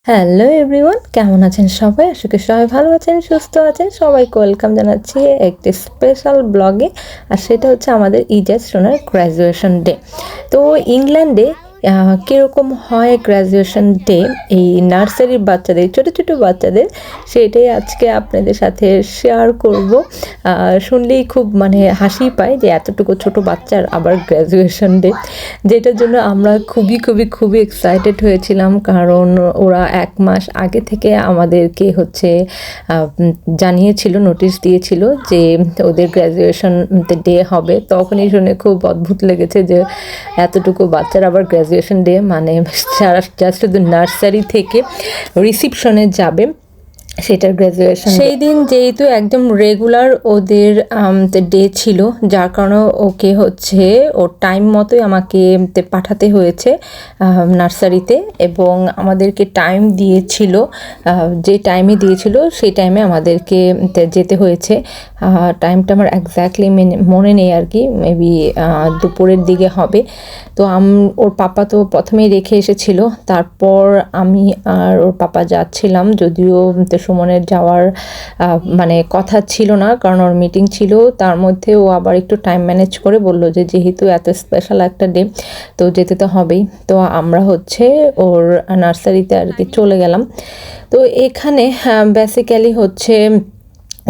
Hello everyone, কেমন আছেন সবাই? আশা করি সবাই ভালো আছেন, সুস্থ আছেন। সবাইকে ওয়েলকাম জানাচ্ছি একটি স্পেশাল ব্লগে। আর সেটা হচ্ছে আমাদের ইজাজ সোনার গ্র্যাজুয়েশন ডে। তো ইংল্যান্ডে কীরকম হয় গ্র্যাজুয়েশন ডে এই নার্সারির বাচ্চাদের, ছোটো ছোটো বাচ্চাদের, সেটাই আজকে আপনাদের সাথে শেয়ার করব। শুনলেই খুব হাসি পায় যে এতটুকু ছোট বাচ্চার আবার গ্র্যাজুয়েশন ডে, যেটার জন্য আমরা খুবই খুবই খুবই এক্সাইটেড হয়েছিলাম। কারণ ওরা 1 মাস আগে থেকে আমাদেরকে জানিয়েছিল, নোটিশ দিয়েছিল যে ওদের গ্র্যাজুয়েশন ডে হবে। তখনই শুনে খুব অদ্ভুত লেগেছে যে এতটুকু বাচ্চার আবার গ্র্যাজুয়েশন ডে, যারা জাস্ট নার্সারি থেকে রিসিপশনে যাবে সেটার গ্র্যাজুয়েশন। সেই দিন যেহেতু একদম রেগুলার ওদের ডে ছিল, যার কারণে ওকে ওর টাইম মতোই আমাকে পাঠাতে হয়েছে নার্সারিতে, এবং আমাদেরকে টাইম দিয়েছিল, যে টাইমে দিয়েছিল সেই টাইমে আমাদেরকে যেতে হয়েছে। টাইমটা আমার এক্স্যাক্টলি মনে নেই আর কি, মেবি দুপুরের দিকে হবে। তো ওর পাপা তো প্রথমেই রেখে এসেছিল, তারপর আমি আর ওর পাপা যাচ্ছিলাম। যদিও সুমনের যাওয়ার কথা ছিল না, কারণ ওর মিটিং ছিল। তার মধ্যে ও আবার একটু টাইম ম্যানেজ করে বলল যে যেহেতু এত স্পেশাল একটা ডে তো যেতে তো হবেই। তো আমরা ওর নার্সারিতে আর কি চলে গেলাম। তো এখানে বেসিক্যালি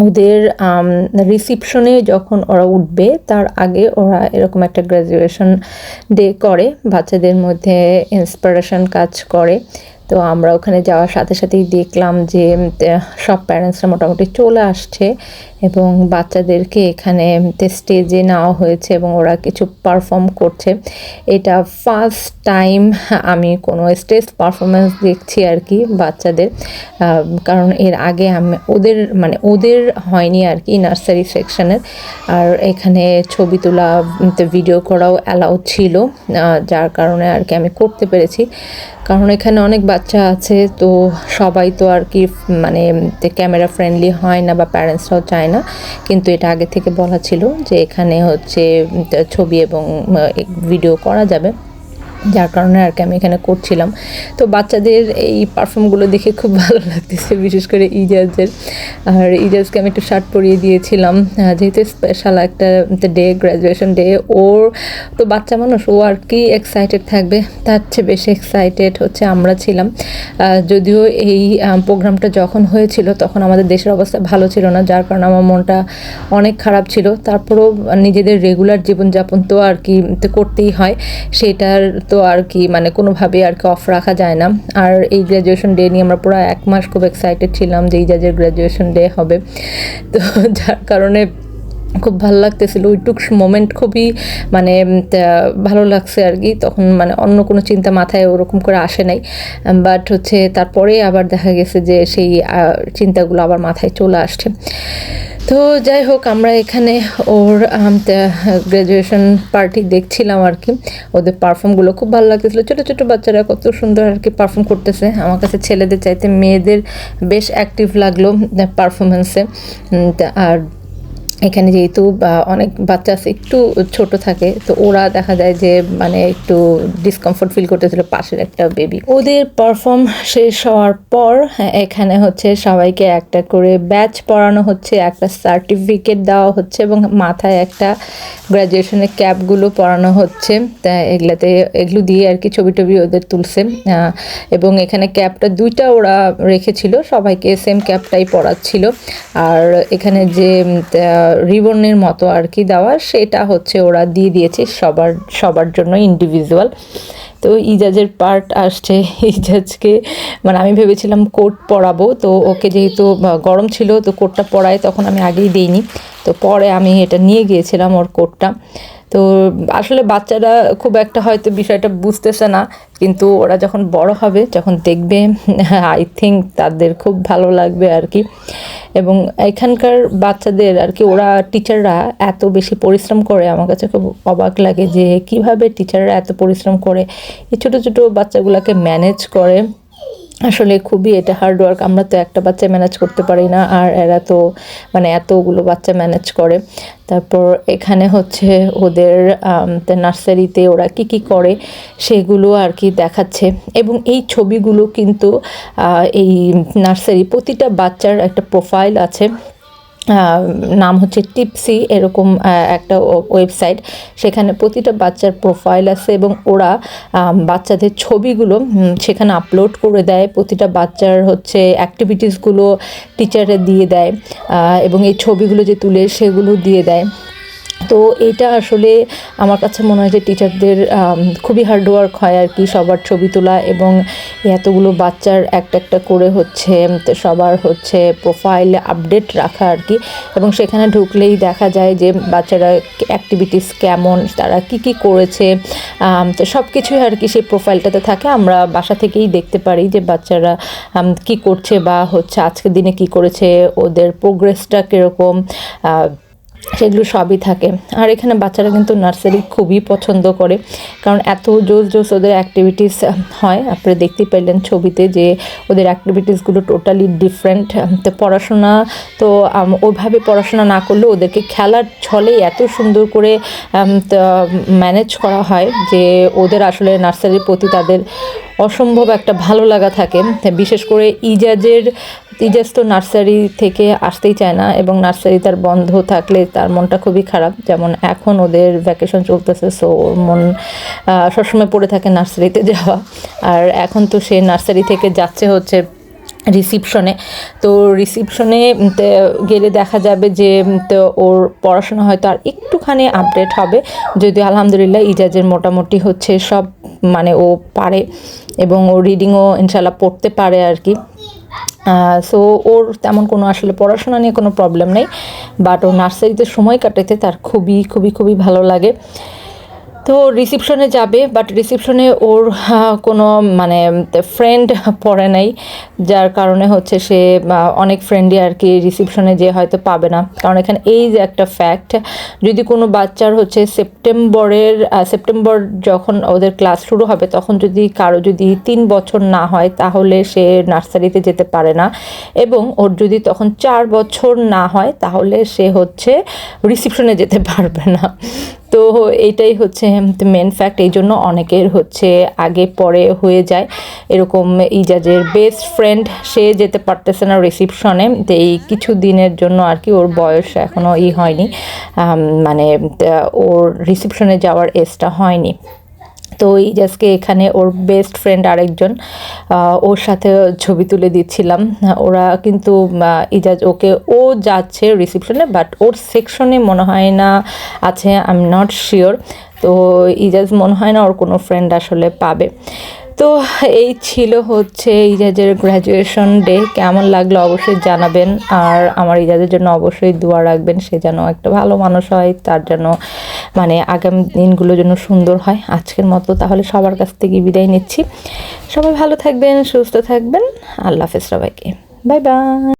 ওদের রিসিপশনে যখন ওরা উঠবে তার আগে ওরা এরকম একটা গ্র্যাজুয়েশন ডে করে, বাচ্চাদের মধ্যে ইন্সপিরেশন কাজ করে। তো আমরা ওখানে যাওয়ার সাথে সাথেই দেখলাম যে সব প্যারেন্টসরা মোটামুটি চলে আসছে, এবং বাচ্চাদেরকে এখানে স্টেজে নেওয়া হয়েছে এবং ওরা কিছু পারফর্ম করছে। এটা ফার্স্ট টাইম আমি কোনো স্টেজ পারফরমেন্স দেখছি আর কি বাচ্চাদের, কারণ এর আগে ওদের হয়নি আর কি নার্সারি সেকশনের। আর এখানে ছবি তোলা, ভিডিও করাও অ্যালাউ ছিল, যার কারণে আর কি আমি করতে পেরেছি। কারণ এখানে অনেক বাচ্চা আছে, তো সবাই তো আর কি ক্যামেরা ফ্রেন্ডলি হয় না, বা প্যারেন্টসরাও চায় না। কিন্তু এটা আগে থেকে বলা ছিল যে এখানে ছবি এবং ভিডিও করা যাবে, যার কারণে আর কি আমি এখানে করছিলাম। তো বাচ্চাদের এই পারফর্মগুলো দেখে খুব ভালো লাগতেছে, বিশেষ করে ইজাজের। আর ইজাজকে আমি একটু শার্ট পরিয়ে দিয়েছিলাম, যেহেতু স্পেশাল একটা ডে, গ্র্যাজুয়েশন ডে। ওর তো বাচ্চা মানুষ, ও আর কি এক্সাইটেড থাকবে, তার চেয়ে বেশি এক্সাইটেড আমরা ছিলাম। যদিও এই প্রোগ্রামটা যখন হয়েছিল তখন আমাদের দেশের অবস্থা ভালো ছিল না, যার কারণে আমার মনটা অনেক খারাপ ছিল। তারপরেও নিজেদের রেগুলার জীবনযাপন তো আর কি করতেই হয়, সেটার তো আর কি কোনোভাবে আর কি অফ রাখা যায় না। আর এই গ্র্যাজুয়েশন ডে নিয়ে আমরা পুরো 1 মাস খুব এক্সাইটেড ছিলাম যে এই জাজের গ্র্যাজুয়েশন ডে হবে। তো যার কারণে খুব ভালো লাগতেছিল, ওইটুক মোমেন্ট খুবই ভালো লাগছে আর কি। তখন অন্য কোনো চিন্তা মাথায় ওরকম করে আসে নাই, বাট তারপরে আবার দেখা গেছে যে সেই চিন্তাগুলো আবার মাথায় চলে আসছে। তো যাই হোক, আমরা এখানে ওর গ্র্যাজুয়েশন পার্টি দেখছিলাম আর কি। ওদের পারফর্মগুলো খুব ভালো লাগতেছিলো, ছোটো ছোটো বাচ্চারা কত সুন্দর আর কি পারফর্ম করতেছে। আমার কাছে ছেলেদের চাইতে মেয়েদের বেশ অ্যাক্টিভ লাগলো পারফরমেন্সে। আর এখানে যেহেতু অনেক বাচ্চা আছে একটু ছোট থাকে, তো ওরা দেখা যায় যে একটু ডিসকমফোর্ট ফিল করতেছিল, পাশের একটা বেবি। ওদের পারফর্ম শেষ হওয়ার পর এখানে সবাইকে একটা করে ব্যাচ পরানো হচ্ছে, একটা সার্টিফিকেট দেওয়া হচ্ছে, এবং মাথায় একটা গ্র্যাজুয়েশনের ক্যাপগুলো পরানো হচ্ছে। তা এগুলো দিয়ে আর কি ছবি টবি ওদের তুলছে। এবং এখানে ক্যাপটা 2টা ওরা রেখেছিল, সবাইকে সেম ক্যাপটাই পরাচ্ছিল। আর এখানে যে রিবনের মতো আর কি দেওয়া, সেটা ওরা দিয়ে দিয়েছে সবার জন্য ইন্ডিভিজুয়াল। তো ইজাজের পার্ট আসছে। ইজাজকে আমি ভেবেছিলাম কোট পরাবো, তো ওকে যেহেতু গরম ছিল তো কোটটা পরায়, তখন আমি আগেই দিইনি। তো পরে আমি এটা নিয়ে গিয়েছিলাম ওর কোটটা। তো আসলে বাচ্চারা খুব একটা হয়তো বিষয়টা বুঝতেছে না, কিন্তু ওরা যখন বড় হবে, যখন দেখবে, আই থিঙ্ক তাদের খুব ভালো লাগবে আর কি। এবং এখানকার বাচ্চাদের আর কি, ওরা টিচাররা এত বেশি পরিশ্রম করে, আমার কাছে খুব অবাক লাগে যে কিভাবে টিচাররা এত পরিশ্রম করে এই ছোটো ছোটো বাচ্চাগুলোকে ম্যানেজ করে। আসলে খুবই এটা হার্ড ওয়ার্ক। আমরা তো একটা বাচ্চা ম্যানেজ করতে পারি না, আর এরা তো মানে এতগুলো বাচ্চা ম্যানেজ করে। তারপর এখানে হচ্ছে ওদের নার্সারিতে ওরা কি করে সেগুলো আর কি দেখাচ্ছে। এবং এই ছবিগুলো কিন্তু এই নার্সারি প্রতিটা বাচ্চার একটা প্রোফাইল আছে, নাম হচ্ছে টিপসি, এরকম একটা ওয়েবসাইট। সেখানে প্রতিটা বাচ্চার প্রোফাইল আছে এবং ওরা বাচ্চাদের ছবিগুলো সেখানে আপলোড করে দেয়। প্রতিটা বাচ্চার হচ্ছে অ্যাক্টিভিটিসগুলো টিচারে দিয়ে দেয়, এবং এই ছবিগুলো যে তুলে সেগুলো দিয়ে দেয়। তো এটা আসলে আমার কাছে মনে হয় যে টিচারদের খুবই হার্ড ওয়ার্ক হয় আর কি, সবার ছবি তোলা এবং এতগুলো বাচ্চার একটা করে হচ্ছে সবার হচ্ছে প্রোফাইল আপডেট রাখা আর কি। এবং সেখানে ঢুকলেই দেখা যায় যে বাচ্চারা অ্যাক্টিভিটিস কেমন, তারা কি করেছে, তো সব কিছুই আর কি সেই প্রোফাইলটাতে থাকে। আমরা বাসা থেকেই দেখতে পারি যে বাচ্চারা কি করছে বা হচ্ছে আজকের দিনে কি করেছে, ওদের প্রোগ্রেসটা কীরকম, সেগুলো সবই থাকে। আর এখানে বাচ্চারা কিন্তু নার্সারি খুবই পছন্দ করে, কারণ এত জোস ওদের অ্যাক্টিভিটিস হয়। আপনারা দেখতেই পেলেন ছবিতে যে ওদের অ্যাক্টিভিটিসগুলো টোটালি ডিফারেন্ট। তো পড়াশোনা তো ওইভাবে পড়াশোনা না করলেও ওদেরকে খেলার ছলে এত সুন্দর করে ম্যানেজ করা হয় যে ওদের আসলে নার্সারির প্রতি তাদের অসম্ভব একটা ভালো লাগা থাকে। বিশেষ করে ইজাজ তো নার্সারি থেকে আসতেই চায় না, এবং নার্সারি তার বন্ধ থাকলে তার মনটা খুবই খারাপ। যেমন এখন ওদের ভ্যাকেশন চলতেছে, সো ওর মন সবসময় পড়ে থাকে নার্সারিতে যাওয়া। আর এখন তো সে নার্সারি থেকে যাচ্ছে হচ্ছে রিসিপশনে। তো রিসিপশনে গেলে দেখা যাবে যে তো ওর পড়াশোনা হয়তো আর একটুখানি আপডেট হবে, যদিও আলহামদুলিল্লাহ ইজাজের মোটামুটি হচ্ছে সব মানে ও পারে, এবং ও রিডিংও ইনশাল্লাহ পড়তে পারে আর কি। সো ওর তেমন কোনো আসলে পড়াশোনা নিয়ে কোনো প্রবলেম নেই, বাট ও নার্সারিতে সময় কাটাতে তার খুবই ভালো লাগে। তো রিসিপশনে যাবে, বাট রিসিপশনে ওর কোনো মানে ফ্রেন্ড পড়ে নাই, যার কারণে হচ্ছে সে অনেক ফ্রেন্ডই আর কি রিসিপশনে যে হয়তো পাবে না। কারণ এখানে এই যে একটা ফ্যাক্ট, যদি কোনো বাচ্চার হচ্ছে সেপ্টেম্বর যখন ওদের ক্লাস শুরু হবে, তখন যদি কারো যদি 3 বছর না হয় তাহলে সে নার্সারিতে যেতে পারে না, এবং ওর যদি তখন 4 বছর না হয় তাহলে সে হচ্ছে রিসিপশনে যেতে পারবে না। তো এইটাই হচ্ছে মেন ফ্যাক্ট। এই জন্য অনেকের হচ্ছে আগে পরে হয়ে যায় এরকম। ইজাজের বেস্ট ফ্রেন্ড সে যেতে পারতেছে না রিসিপশনে, তো এই কিছু দিনের জন্য আর কি, ওর বয়স এখনও হয়নি, মানে ওর রিসিপশনে যাওয়ার এজটা হয়নি। তো ইজাজকে এখানে ওর বেস্ট ফ্রেন্ড আরেকজন, ওর সাথে ছবি তুলে দিচ্ছিলাম। ওরা কিন্তু ইজাজ ও যাচ্ছে রিসিপশনে, বাট ওর সেকশনে মনে হয় না আছে, আই এম নট শিওর। তো ইজাজ মনে হয় না ওর কোনো ফ্রেন্ড আসলে পাবে। তো এই ছিল হচ্ছে ইজাজের গ্র্যাজুয়েশন ডে। কেমন লাগলো অবশ্যই জানাবেন, আর আমার ইজাজের জন্য অবশ্যই দোয়া রাখবেন, সে যেন একটা ভালো মানুষ হয়, তার যেন মানে আগামী দিনগুলো যেন সুন্দর হয়। আজকের মতো তাহলে সবার কাছ থেকে বিদায় নিচ্ছি। সবাই ভালো থাকবেন, সুস্থ থাকবেন। আল্লাহ হাফেজ সবাইকে, বাই বাই।